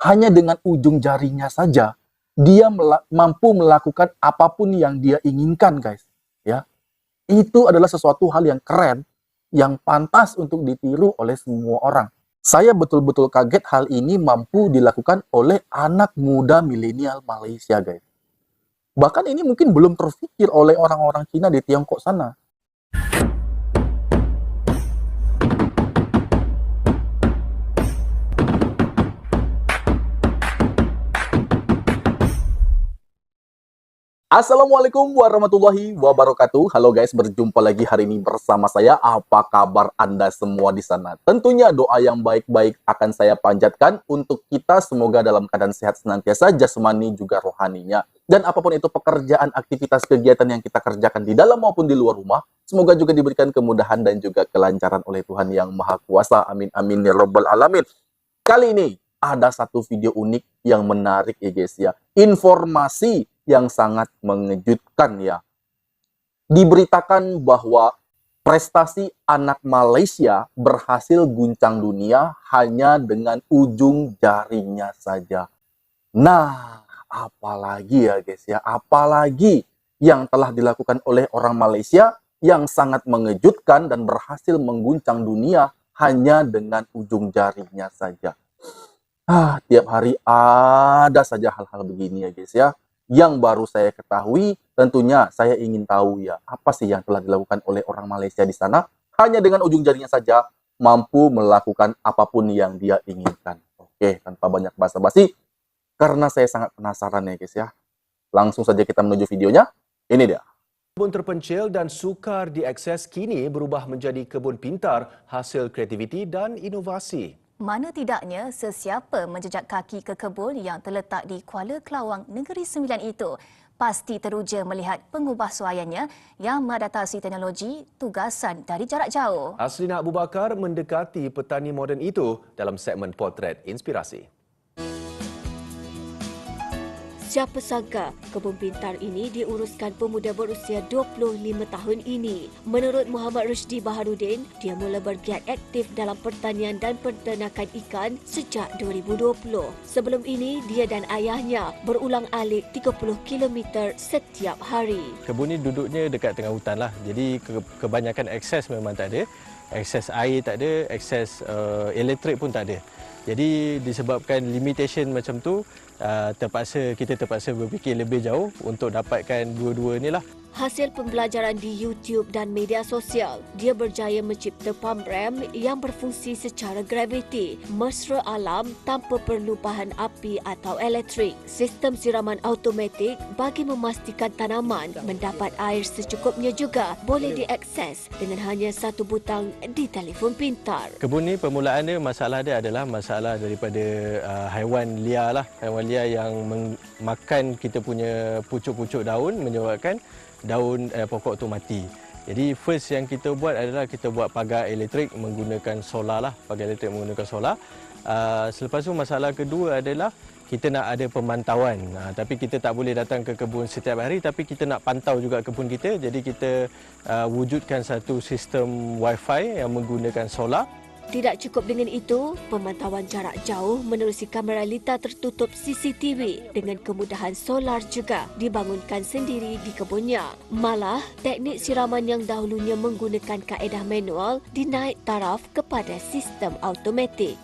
hanya dengan ujung jarinya saja dia mampu melakukan apapun yang dia inginkan, guys. Ya, itu adalah sesuatu hal yang keren, yang pantas untuk ditiru oleh semua orang. Saya betul-betul kaget hal ini mampu dilakukan oleh anak muda milenial Malaysia, guys. Bahkan ini mungkin belum terfikir oleh orang-orang Cina di Tiongkok sana. Assalamualaikum warahmatullahi wabarakatuh. Halo guys, berjumpa lagi hari ini bersama saya. Apa kabar Anda semua di sana? Tentunya doa yang baik-baik akan saya panjatkan untuk kita semoga dalam keadaan sehat senantiasa jasmani juga rohaninya. Dan apapun itu pekerjaan, aktivitas, kegiatan yang kita kerjakan di dalam maupun di luar rumah, semoga juga diberikan kemudahan dan juga kelancaran oleh Tuhan Yang Maha Kuasa. Amin amin ya rabbal alamin. Kali ini ada satu video unik yang menarik ya guys ya. Informasi yang sangat mengejutkan ya. Diberitakan bahwa prestasi anak Malaysia berhasil guncang dunia hanya dengan ujung jarinya saja. Nah, apalagi ya guys ya, apalagi yang telah dilakukan oleh orang Malaysia yang sangat mengejutkan dan berhasil mengguncang dunia hanya dengan ujung jarinya saja. Tiap hari ada saja hal-hal begini ya guys ya. Yang baru saya ketahui, tentunya saya ingin tahu ya, apa sih yang telah dilakukan oleh orang Malaysia di sana, hanya dengan ujung jarinya saja mampu melakukan apapun yang dia inginkan. Oke, tanpa banyak basa-basi, karena saya sangat penasaran ya guys ya. Langsung saja kita menuju videonya, ini dia. Kebun terpencil dan sukar diakses kini berubah menjadi kebun pintar hasil kreativiti dan inovasi. Mana tidaknya sesiapa menjejak kaki ke kebun yang terletak di Kuala Kelawang, Negeri Sembilan itu pasti teruja melihat pengubahsuaiannya yang mengadaptasi teknologi tugasan dari jarak jauh. Aslina Abu Bakar mendekati petani moden itu dalam segmen Potret Inspirasi. Siapa sangka kebun pintar ini diuruskan pemuda berusia 25 tahun ini. Menurut Muhammad Rushdi Baharudin, dia mula bergiat aktif dalam pertanian dan peternakan ikan sejak 2020. Sebelum ini, dia dan ayahnya berulang-alik 30 km setiap hari. Kebun ni duduknya dekat tengah hutan lah. Jadi kebanyakan akses memang tak ada. Akses air tak ada, akses elektrik pun tak ada. Jadi disebabkan limitation macam tu, kita terpaksa berfikir lebih jauh untuk dapatkan dua-dua ni lah. Hasil pembelajaran di YouTube dan media sosial, dia berjaya mencipta pump rem yang berfungsi secara graviti, mesra alam tanpa perlu bahan api atau elektrik. Sistem siraman automatik bagi memastikan tanaman mendapat air secukupnya juga boleh diakses dengan hanya satu butang di telefon pintar. Kebun ni permulaan dia, masalah dia adalah masalah daripada haiwan liar lah. Haiwan liar yang makan kita punya pucuk-pucuk daun menyebabkan daun pokok tu mati. Jadi first yang kita buat adalah kita buat pagar elektrik menggunakan solar lah, pagar elektrik menggunakan solar. Selepas tu masalah kedua adalah kita nak ada pemantauan. Tapi kita tak boleh datang ke kebun setiap hari, tapi kita nak pantau juga kebun kita. Jadi kita wujudkan satu sistem wifi yang menggunakan solar. Tidak cukup dengan itu, pemantauan jarak jauh menerusi kamera litar tertutup CCTV dengan kemudahan solar juga dibangunkan sendiri di kebunnya. Malah, teknik siraman yang dahulunya menggunakan kaedah manual dinaik taraf kepada sistem automatik.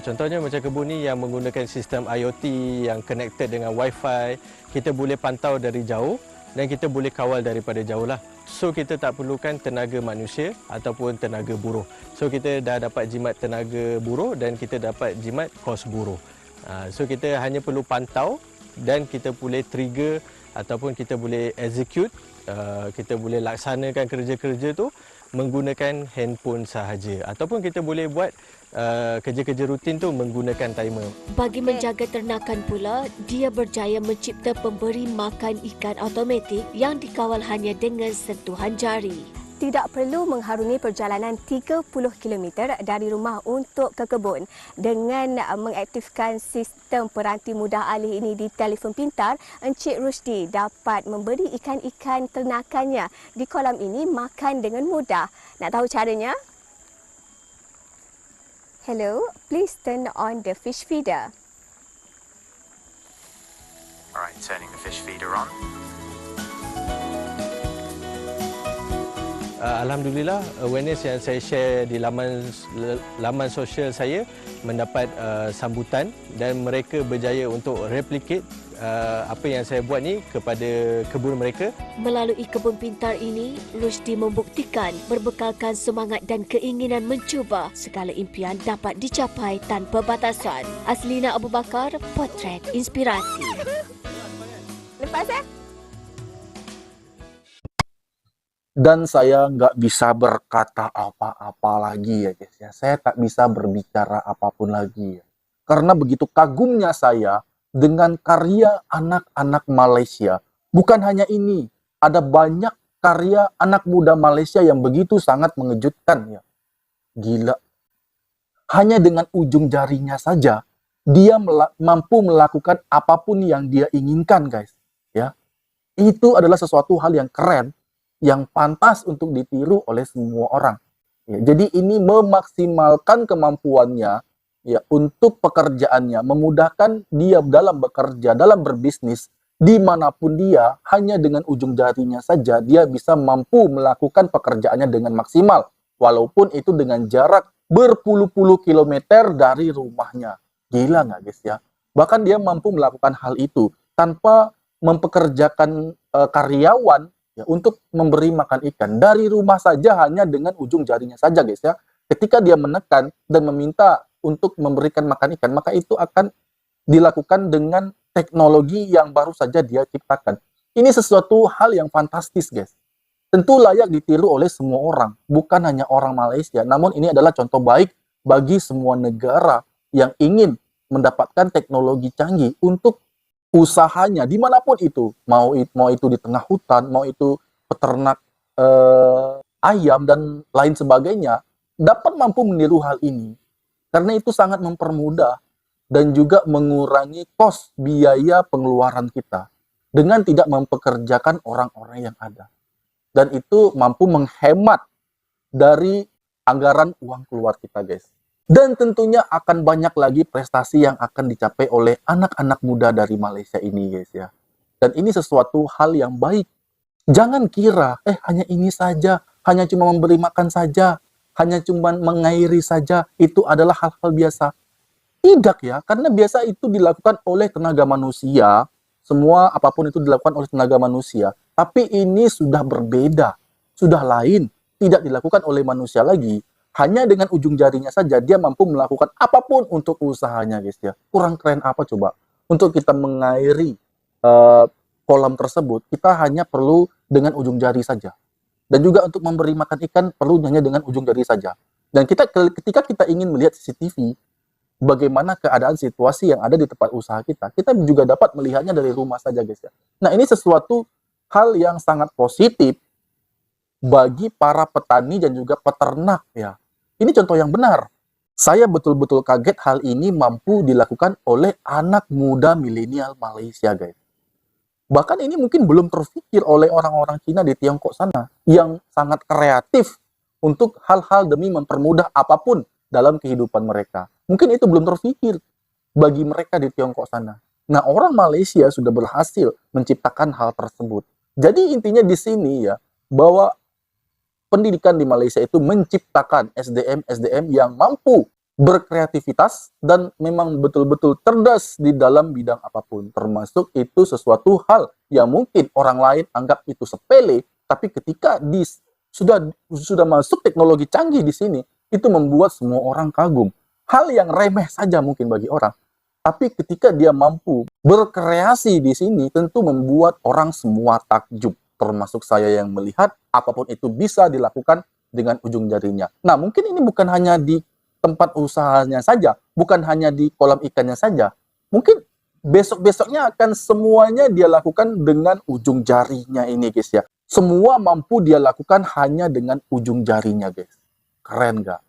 Contohnya macam kebun ni yang menggunakan sistem IoT yang connected dengan Wi-Fi, kita boleh pantau dari jauh dan kita boleh kawal daripada jauh lah. So kita tak perlukan tenaga manusia ataupun tenaga buruh. So kita dah dapat jimat tenaga buruh dan kita dapat jimat kos buruh. So kita hanya perlu pantau dan kita boleh trigger ataupun kita boleh execute, kita boleh laksanakan kerja-kerja tu menggunakan handphone sahaja. Ataupun kita boleh buat kerja-kerja rutin tu menggunakan timer. Bagi menjaga ternakan pula, dia berjaya mencipta pemberi makan ikan automatik yang dikawal hanya dengan sentuhan jari. Tidak perlu mengharungi perjalanan 30 km dari rumah untuk ke kebun. Dengan mengaktifkan sistem peranti mudah alih ini di telefon pintar, Encik Rushdi dapat memberi ikan-ikan ternakannya di kolam ini makan dengan mudah. Nak tahu caranya? Hello, please turn on the fish feeder. like turning the fish feeder on. Alhamdulillah, awareness yang saya share di laman sosial saya mendapat sambutan dan mereka berjaya untuk replicate apa yang saya buat ni kepada kebun mereka. Melalui kebun pintar ini, Rushdie membuktikan berbekalkan semangat dan keinginan mencuba, segala impian dapat dicapai tanpa batasan. Aslina Abu Bakar, Potret Inspirasi. Lepas Dan saya nggak bisa berkata apa-apa lagi ya guys ya. Saya tak bisa berbicara apapun lagi ya. Karena begitu kagumnya saya dengan karya anak-anak Malaysia. Bukan hanya ini, ada banyak karya anak muda Malaysia yang begitu sangat mengejutkan ya. Gila. Hanya dengan ujung jarinya saja, dia mampu melakukan apapun yang dia inginkan guys. Ya, itu adalah sesuatu hal yang keren, yang pantas untuk ditiru oleh semua orang. Ya, jadi ini memaksimalkan kemampuannya ya untuk pekerjaannya, memudahkan dia dalam bekerja, dalam berbisnis, dimanapun dia, hanya dengan ujung jarinya saja dia bisa mampu melakukan pekerjaannya dengan maksimal, walaupun itu dengan jarak berpuluh-puluh kilometer dari rumahnya. Gila nggak guys ya? Bahkan dia mampu melakukan hal itu tanpa mempekerjakan karyawan ya, untuk memberi makan ikan dari rumah saja, hanya dengan ujung jarinya saja guys ya. Ketika dia menekan dan meminta untuk memberikan makan ikan, maka itu akan dilakukan dengan teknologi yang baru saja dia ciptakan. Ini sesuatu hal yang fantastis guys. Tentu layak ditiru oleh semua orang, bukan hanya orang Malaysia. Namun ini adalah contoh baik bagi semua negara yang ingin mendapatkan teknologi canggih untuk usahanya dimanapun itu, mau itu di tengah hutan, mau itu peternak ayam dan lain sebagainya, dapat mampu meniru hal ini karena itu sangat mempermudah dan juga mengurangi kos biaya pengeluaran kita dengan tidak mempekerjakan orang-orang yang ada, dan itu mampu menghemat dari anggaran uang keluar kita guys. Dan tentunya akan banyak lagi prestasi yang akan dicapai oleh anak-anak muda dari Malaysia ini guys ya. Dan ini sesuatu hal yang baik. Jangan kira, hanya ini saja, hanya cuma memberi makan saja, hanya cuma mengairi saja, itu adalah hal-hal biasa. Tidak ya, karena biasa itu dilakukan oleh tenaga manusia, semua apapun itu dilakukan oleh tenaga manusia. Tapi ini sudah berbeda, sudah lain, tidak dilakukan oleh manusia lagi. Hanya dengan ujung jarinya saja dia mampu melakukan apapun untuk usahanya guys ya. Kurang keren apa coba? Untuk kita mengairi kolam tersebut, kita hanya perlu dengan ujung jari saja. Dan juga untuk memberi makan ikan perlu hanya dengan ujung jari saja. Dan ketika kita ingin melihat CCTV, bagaimana keadaan situasi yang ada di tempat usaha kita juga dapat melihatnya dari rumah saja guys ya. Nah, ini sesuatu hal yang sangat positif bagi para petani dan juga peternak ya. Ini contoh yang benar. Saya betul-betul kaget hal ini mampu dilakukan oleh anak muda milenial Malaysia guys. Bahkan ini mungkin belum terfikir oleh orang-orang Cina di Tiongkok sana yang sangat kreatif untuk hal-hal demi mempermudah apapun dalam kehidupan mereka. Mungkin itu belum terfikir bagi mereka di Tiongkok sana. Nah, orang Malaysia sudah berhasil menciptakan hal tersebut. Jadi intinya di sini ya, bahwa pendidikan di Malaysia itu menciptakan SDM yang mampu berkreativitas dan memang betul-betul cerdas di dalam bidang apapun. Termasuk itu sesuatu hal yang mungkin orang lain anggap itu sepele, tapi ketika sudah masuk teknologi canggih di sini, itu membuat semua orang kagum. Hal yang remeh saja mungkin bagi orang, tapi ketika dia mampu berkreasi di sini, tentu membuat orang semua takjub. Termasuk saya yang melihat apapun itu bisa dilakukan dengan ujung jarinya. Nah, mungkin ini bukan hanya di tempat usahanya saja, bukan hanya di kolam ikannya saja. Mungkin besok-besoknya akan semuanya dia lakukan dengan ujung jarinya ini guys ya. Semua mampu dia lakukan hanya dengan ujung jarinya guys. Keren nggak?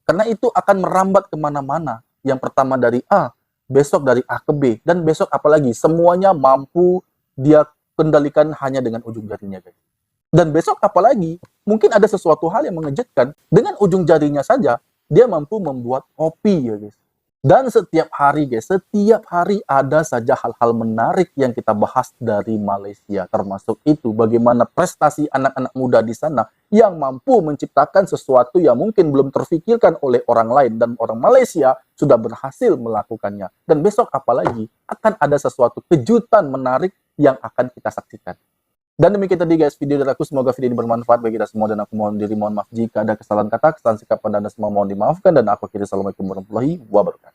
Karena itu akan merambat kemana-mana. Yang pertama dari A, besok dari A ke B, dan besok apalagi semuanya mampu dia kendalikan hanya dengan ujung jarinya guys. Dan besok apalagi mungkin ada sesuatu hal yang mengejutkan, dengan ujung jarinya saja dia mampu membuat kopi ya guys. Dan setiap hari guys, setiap hari ada saja hal-hal menarik yang kita bahas dari Malaysia. Termasuk itu bagaimana prestasi anak-anak muda di sana yang mampu menciptakan sesuatu yang mungkin belum terfikirkan oleh orang lain. Dan orang Malaysia sudah berhasil melakukannya. Dan besok apalagi akan ada sesuatu kejutan menarik yang akan kita saksikan. Dan demikian tadi guys video dari aku, semoga video ini bermanfaat bagi kita semua dan aku mohon maaf jika ada kesalahan kata, kesalahan sikap anda semua mohon dimaafkan dan aku akhiri assalamualaikum warahmatullahi wabarakatuh.